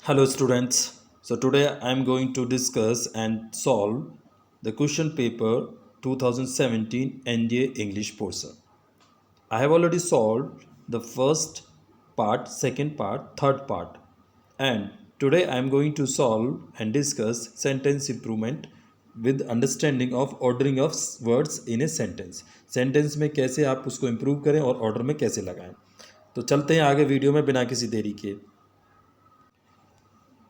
Hello students. So today I am going to discuss and solve the question paper 2017 NDA English portion. I have already solved the first part, second part, third part, and today I am going to solve and discuss sentence improvement with understanding of ordering of words in a sentence. Sentence में कैसे आप उसको improve करें और order में कैसे लगाएं. तो चलते हैं आगे वीडियो में बिना किसी देरी के.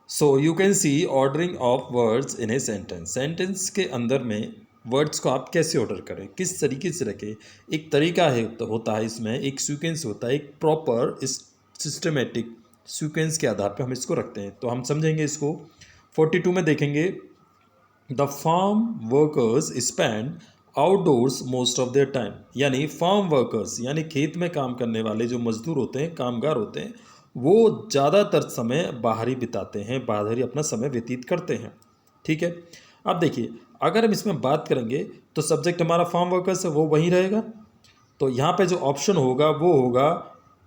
So you can see ordering of words in a sentence. Sentence के अंदर में वर्ड्स को आप कैसे ऑर्डर करें, किस तरीके से रखें. एक तरीका है होता है, इसमें एक सीक्वेंस होता है, एक प्रॉपर सिस्टमेटिक सीक्वेंस के आधार पर हम इसको रखते हैं. तो हम समझेंगे इसको. 42 में देखेंगे the farm workers spend outdoors most of their time. यानी फार्म वर्कर्स यानी खेत में काम करने वाले जो मजदूर होते हैं, कामगार होते हैं, वो ज़्यादातर समय बाहर ही बिताते हैं, बाहर ही अपना समय व्यतीत करते हैं. ठीक है. अब देखिए, अगर हम इसमें बात करेंगे तो सब्जेक्ट हमारा फार्म वर्कर्स है, वो वहीं रहेगा. तो यहाँ पे जो ऑप्शन होगा वो होगा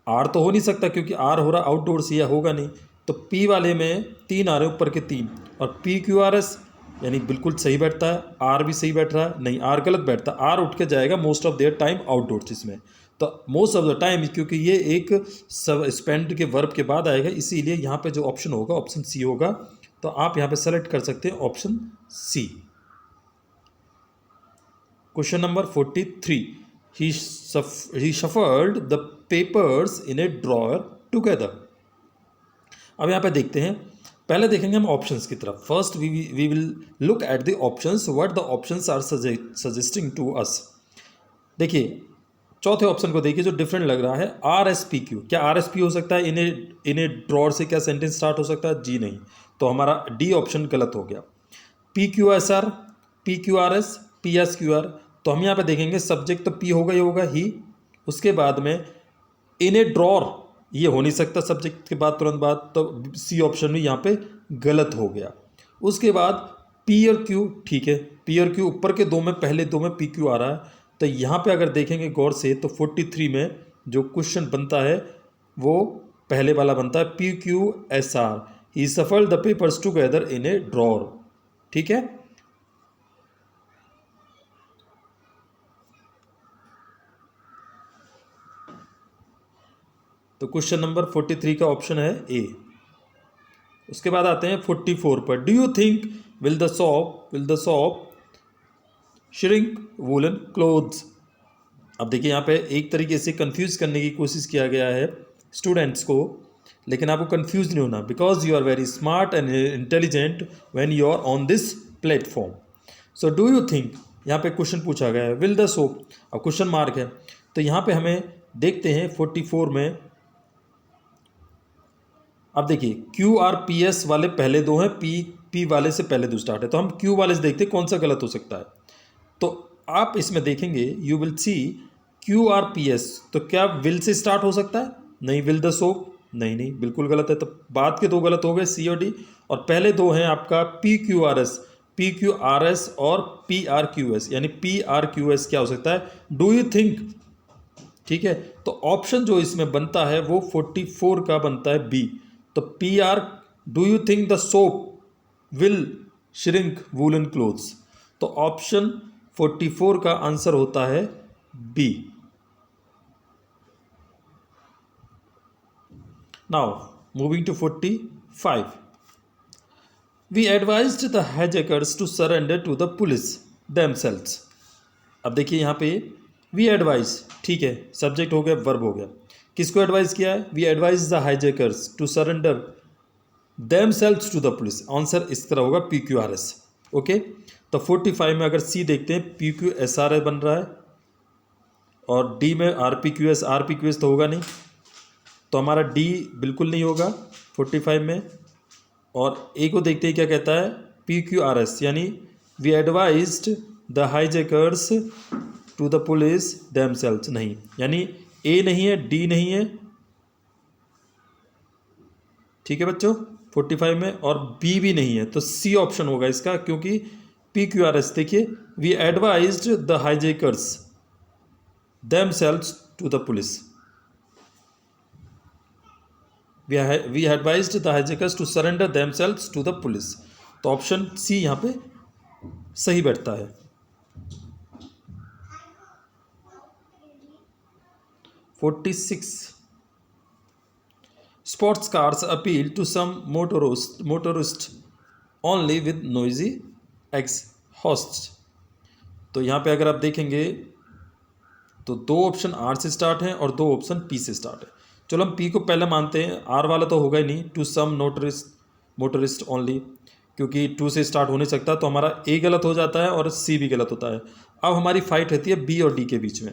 आर. तो हो नहीं सकता क्योंकि आर हो रहा आउटडोर्स, या होगा नहीं. तो पी वाले में 3 आ रहे ऊपर के 3, और पी क्यू आर एस यानी बिल्कुल सही बैठता है. आर भी सही बैठ रहा है, नहीं आर गलत बैठता. आर उठ के जाएगा most of their time outdoors इसमें. तो मोस्ट ऑफ द टाइम, क्योंकि ये एक सब स्पेंड के वर्ब के बाद आएगा, इसीलिए यहाँ पे जो ऑप्शन होगा ऑप्शन सी होगा. तो आप यहाँ पे सेलेक्ट कर सकते हैं option C. Question number 43. He shuffled the papers in a drawer together. अब यहाँ पे देखते हैं, पहले देखेंगे हम ऑप्शंस की तरफ. First we will look at the options, what the options are suggesting to us. देखिए, चौथे ऑप्शन को देखिए जो डिफरेंट लग रहा है, आर एस पी क्यू. क्या आर एस पी हो सकता है इन ए ड्रॉर से? क्या सेंटेंस स्टार्ट हो सकता है? जी नहीं. तो हमारा डी ऑप्शन गलत हो गया. P Q S R, P Q R S, P S Q R. तो हम यहाँ पे देखेंगे सब्जेक्ट तो पी होगा, ये होगा ही. उसके बाद में इन ए ड्रॉर, ये हो नहीं सकता सब्जेक्ट के बाद तुरंत बाद. तो सी ऑप्शन भी यहाँ पे गलत हो गया. उसके बाद पी और क्यू, ठीक है, पी और क्यू ऊपर के दो में, पहले दो में पी क्यू आ रहा है. तो यहाँ पे अगर देखेंगे गौर से तो 43 में जो क्वेश्चन बनता है वो पहले वाला बनता है, P Q S R. He shuffled the papers together in A drawer. ठीक है. तो क्वेश्चन नंबर 43 का ऑप्शन है ए. उसके बाद आते हैं 44 पर. Do you think will the shop shrink woollen clothes. अब देखिए, यहाँ पे एक तरीके से कंफ्यूज करने की कोशिश किया गया है स्टूडेंट्स को, लेकिन आपको कंफ्यूज नहीं होना, because you are very smart and intelligent when you are on this platform. So do you think, यहाँ पे क्वेश्चन पूछा गया है, विल द शॉप, अब क्वेश्चन मार्क है. तो यहाँ पे हमें देखते हैं 44 में. अब देखिए, क्यू आर पी एस वाले पहले दो हैं, पी वाले से पहले दो स्टार्ट है. तो हम क्यू वाले से देखते हैं कौन सा गलत हो सकता है. तो आप इसमें देखेंगे, you will see Q R P S. तो क्या विल से स्टार्ट हो सकता है? नहीं. विल द सोप, नहीं, बिल्कुल गलत है. तो बाद के दो गलत हो गए, सी और डी. और पहले दो हैं आपका पी क्यू आर एस और पी आर क्यू एस. यानी पी आर क्यू एस क्या हो सकता है? Do you think. ठीक है. तो ऑप्शन जो इसमें बनता है वो 44 का बनता है बी. तो P R, do you think the soap will shrink woollen clothes. तो ऑप्शन 44 का आंसर होता है B. Now moving to 45. We advised the hijackers to surrender to the police themselves. अब देखिए यहाँ पे वी एडवाइज, ठीक है, सब्जेक्ट हो गया, वर्ब हो गया. किसको एडवाइज किया है? We advise the hijackers to surrender themselves to the police. Answer इस तरह होगा P Q R S. Okay. तो 45 में अगर सी देखते हैं, पी क्यू एस आर बन रहा है, और डी में आर पी क्यू एस तो होगा नहीं. तो हमारा डी बिल्कुल नहीं होगा 45 में. और ए को देखते ही क्या कहता है? पी क्यू आर एस, यानी we advised the hijackers to the police themselves. नहीं, यानी ए नहीं है, डी नहीं है. ठीक है बच्चों, 45 में. और बी भी नहीं है, तो सी ऑप्शन होगा इसका, क्योंकि पी क्यू आर एस देखिए, we advised the hijackers themselves to the police. We advised the hijackers to surrender themselves to the police. तो ऑप्शन सी यहाँ पे सही बैठता है। 46 sports cars appeal to some motorist only with noisy exhaust. तो यहाँ पे अगर आप देखेंगे तो 2 ऑप्शन आर से स्टार्ट हैं और 2 ऑप्शन पी से स्टार्ट है। चलो हम पी को पहले मानते हैं, आर वाला तो होगा ही नहीं, टू सम मोटरिस्ट ओनली, क्योंकि 2 से स्टार्ट हो नहीं सकता, तो हमारा ए गलत हो जाता है और सी भी गलत होता है। अब हमारी फाइट रहती है बी और डी के बीच में।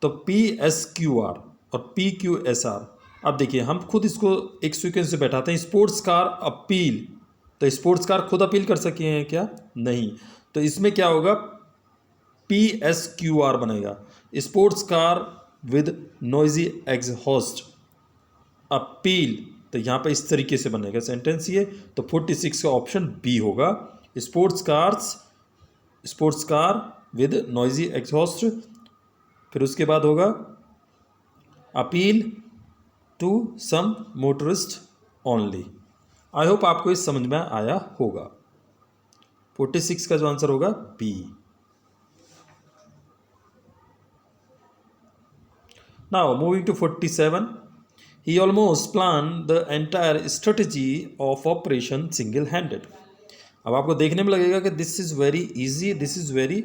तो पी एस क्यू आर और पी क्यू एस आर। अब देखिए हम खुद इसको एक सीक्वेंस से बैठाते हैं। स्पोर्ट्स कार अपील, तो स्पोर्ट्स कार खुद अपील कर सके हैं क्या? नहीं। तो इसमें क्या होगा? पी एस क्यू आर बनेगा, sports car with noisy exhaust appeal. तो यहाँ पे इस तरीके से बनेगा सेंटेंस ये। तो 46 का ऑप्शन बी होगा, sports car with noisy exhaust. फिर उसके बाद होगा appeal to some motorist only. I hope आपको इस समझ में आया होगा। 46 का जो आंसर होगा B. Now moving to 47, he almost planned the entire strategy of operation single-handed. अब आपको देखने में लगेगा कि this is very easy, this is very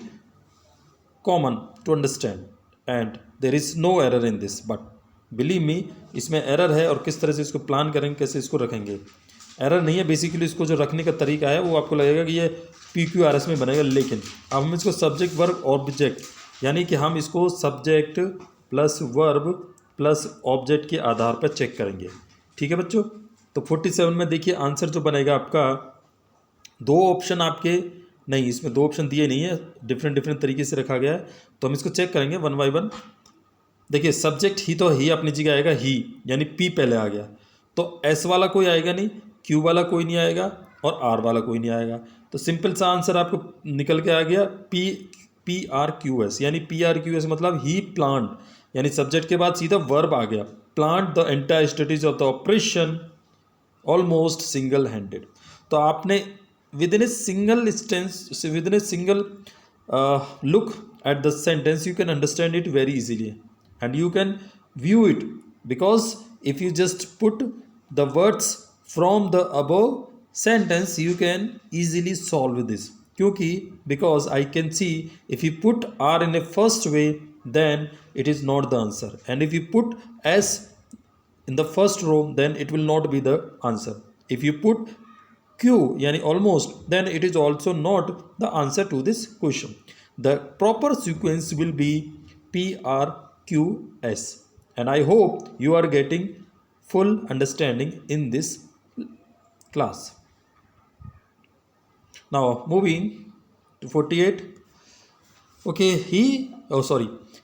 common to understand and there is no error in this, but believe me इसमें error है और किस तरह से इसको प्लान करेंगे, कैसे इसको रखेंगे। एरर नहीं है, बेसिकली इसको जो रखने का तरीका है वो आपको लगेगा कि ये PQRS में बनेगा, लेकिन अब हम इसको सब्जेक्ट वर्ब ऑब्जेक्ट, यानी कि हम इसको subject plus verb plus object के आधार पर चेक करेंगे। ठीक है बच्चों। तो 47 में देखिए आंसर जो बनेगा आपका, 2 ऑप्शन आपके नहीं, इसमें 2 ऑप्शन दिए नहीं है, डिफरेंट तरीके से रखा गया है। तो हम इसको चेक करेंगे वन बाय वन। देखिए सब्जेक्ट ही तो ही अपनी जगह आएगा, ही यानी पी पहले आ गया, तो एस वाला कोई आएगा नहीं, क्यू वाला कोई नहीं आएगा और आर वाला कोई नहीं आएगा। तो सिंपल सा आंसर आपको निकल के आ गया पी आर क्यू एस, यानी पी आर क्यू एस मतलब ही प्लांट, यानी सब्जेक्ट के बाद सीधा वर्ब आ गया, plant the entire strategy of the operation almost single handed. तो आपने with in a single look at the sentence you can understand it very easily and you can view it, because if you just put the words from the above sentence you can easily solve this, क्योंकि because I can see if you put R in a first way then it is not the answer, and if you put S in the first row then it will not be the answer. If you put Q yani almost, then it is also not the answer to this question. The proper sequence will be PRQS, and I hope you are getting full understanding in this class. Now moving to 48. Okay,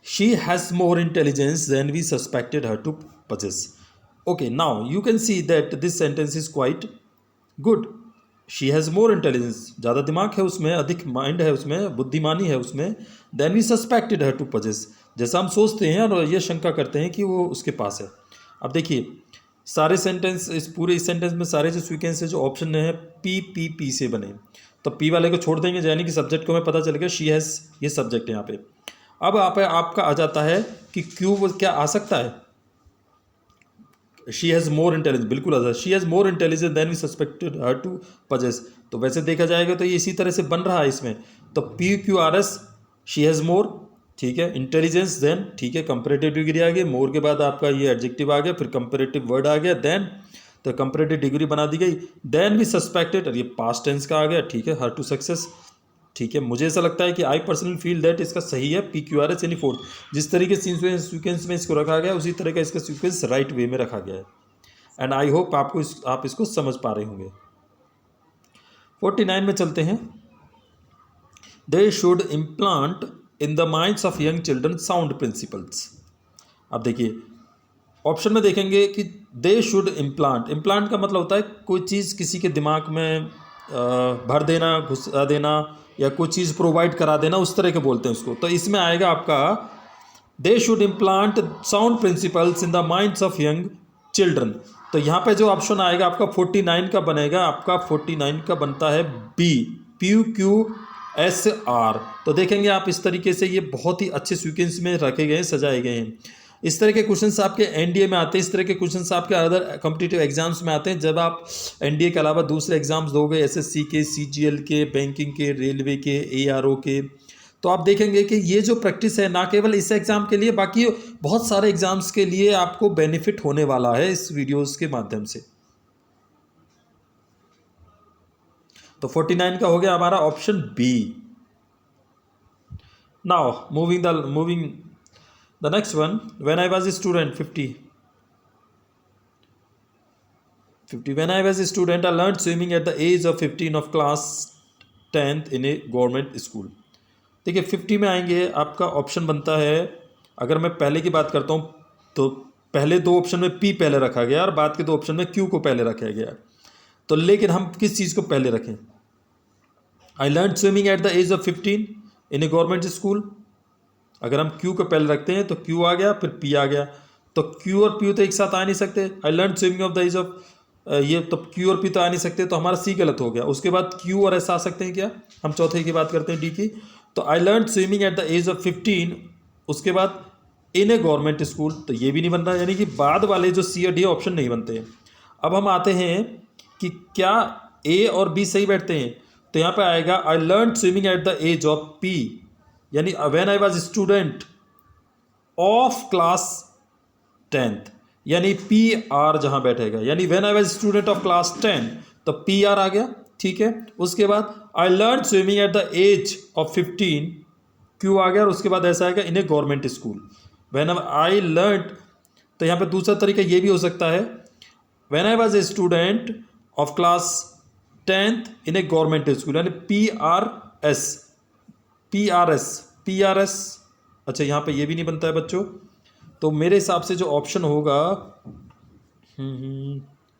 she has more intelligence than we suspected her to possess. Okay, now you can see that this sentence is quite good. She has more intelligence, ज़्यादा दिमाग है उसमें, अधिक mind है उसमें, बुद्धिमानी है उसमें, then we suspected her to possess, जैसा हम सोचते हैं और ये शंका करते हैं कि वो उसके पास है। अब देखिए सारे सेंटेंस, इस पूरे इस सेंटेंस में सारे जो सीक्वेंस है, जो ऑप्शन है पी से बने, तो पी वाले को छोड़ देंगे, यानी कि सब्जेक्ट को हमें पता चल गया शी हैज़, ये सब्जेक्ट है यहाँ पे। अब आपका आ जाता है कि क्यू क्या आ सकता है, शी हैज़ मोर इंटेलिजेंस, बिल्कुल आता है, she has more intelligence than we suspected her to possess. तो वैसे देखा जाएगा तो ये इसी तरह से बन रहा है इसमें। तो PQRS शी हैज़ मोर, ठीक है, इंटेलिजेंस देन, ठीक है, कंपैरेटिव डिग्री आ गई, मोर के बाद आपका ये एडजेक्टिव आ गया, फिर कंपैरेटिव वर्ड आ गया, देन तो कंपैरेटिव डिग्री बना दी गई, देन वी सस्पेक्टेड, और ये पास्ट टेंस का आ गया, ठीक है, हर टू सक्सेस। ठीक है, मुझे ऐसा लगता है कि आई पर्सनली फील दैट इसका सही है PQRS यानी फोर्थ। जिस तरीके से सीक्वेंस में इसको रखा गया उसी तरह का इसका सीक्वेंस राइट वे में रखा गया है, एंड आई होप आप इसको समझ पा रहे होंगे। 49 में चलते हैं। They should implant in the minds of young children sound principles. अब देखिए ऑप्शन में देखेंगे कि दे शुड इम्प्लांट का मतलब होता है कोई चीज़ किसी के दिमाग में भर देना, घुसा देना, या कोई चीज़ प्रोवाइड करा देना, उस तरह के बोलते हैं उसको। तो इसमें आएगा आपका they should implant sound principles in the minds of young children. तो यहाँ पे जो ऑप्शन आएगा आपका 49 का बनेगा, आपका 49 का बनता है बी, PQSR। तो देखेंगे आप इस तरीके से ये बहुत ही अच्छे सीक्वेंस में रखे गए हैं, सजाए गए हैं। इस तरह के क्वेश्चंस आपके एनडीए में आते हैं, इस तरह के क्वेश्चंस आपके अदर कॉम्पिटिटिव एग्जाम्स में आते हैं। जब आप एनडीए के अलावा दूसरे एग्जाम्स दोगे, एसएससी के, सीजीएल के, बैंकिंग के, रेलवे के, एआरओ के, तो आप देखेंगे कि ये जो प्रैक्टिस है ना केवल इस एग्ज़ाम के लिए, बाकी बहुत सारे एग्जाम्स के लिए आपको बेनिफिट होने वाला है इस वीडियोस के माध्यम से। तो 49 का हो गया हमारा option B. Now moving the next one, when I was a student 50 when I was a student I learned swimming at the age of 15 of class 10th in a government school। देखिए 50 में आएंगे, आपका option बनता है, अगर मैं पहले की बात करता हूँ तो पहले दो ऑप्शन में पी पहले रखा गया और बाद के दो ऑप्शन में क्यू को पहले रखा गया। तो लेकिन हम किस चीज़ को पहले रखें? I learn swimming at the age of 15 in a government school. अगर हम क्यू को पहले रखते हैं तो क्यू आ गया, फिर पी आ गया। तो क्यू और पी तो एक साथ आ नहीं सकते। I learn swimming of the age of ये, तो क्यू और पी तो आ नहीं सकते, तो हमारा सी गलत हो गया। उसके बाद क्यू और एस आ सकते हैं क्या? हम चौथे की बात करते हैं, डी की। तो I learn swimming at the age of 15, उसके बाद इन ए गवर्नमेंट स्कूल, तो ये भी नहीं बन रहा, यानी कि बाद वाले जो सी और डी ऑप्शन नहीं बनते हैं। अब हम आते हैं कि क्या ए और बी सही बैठते हैं। तो यहाँ पे आएगा I learn swimming at the age of P, यानी when I was student of class 10th, यानी पी आर जहाँ बैठेगा, यानी when I was student of class 10 तो पी आर आ गया, ठीक है। उसके बाद I learn swimming at the age of 15, क्यू आ गया, और उसके बाद ऐसा आएगा in a government school. When I learn, तो यहाँ पे दूसरा तरीका ये भी हो सकता है, when I was a student of class 10th in a government school, यानी पी आर एस। अच्छा यहाँ पे ये भी नहीं बनता है बच्चों। तो मेरे हिसाब से जो ऑप्शन होगा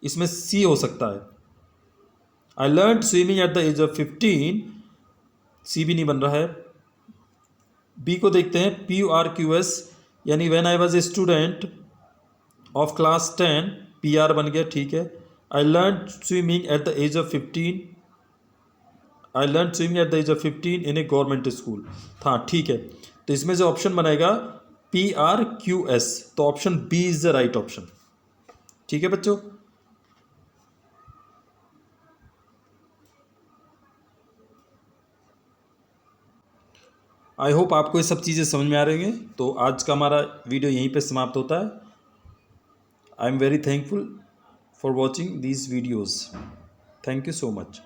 इसमें सी हो सकता है। I learn swimming at the age of 15, C भी नहीं बन रहा है। बी को देखते हैं, PURQS, यानी when I was a student of class 10, PR बन गया, ठीक है। I learn swimming at the age of 15, I learn swimming at the age of 15 in a government school, हाँ ठीक है। तो इसमें जो ऑप्शन बनेगा PRQS, तो option B is the right option, ठीक है बच्चों। आई होप आपको ये सब चीज़ें समझ में आ रही हैं। तो आज का हमारा वीडियो यहीं पे समाप्त होता है। I am very thankful for watching these videos. Thank you so much.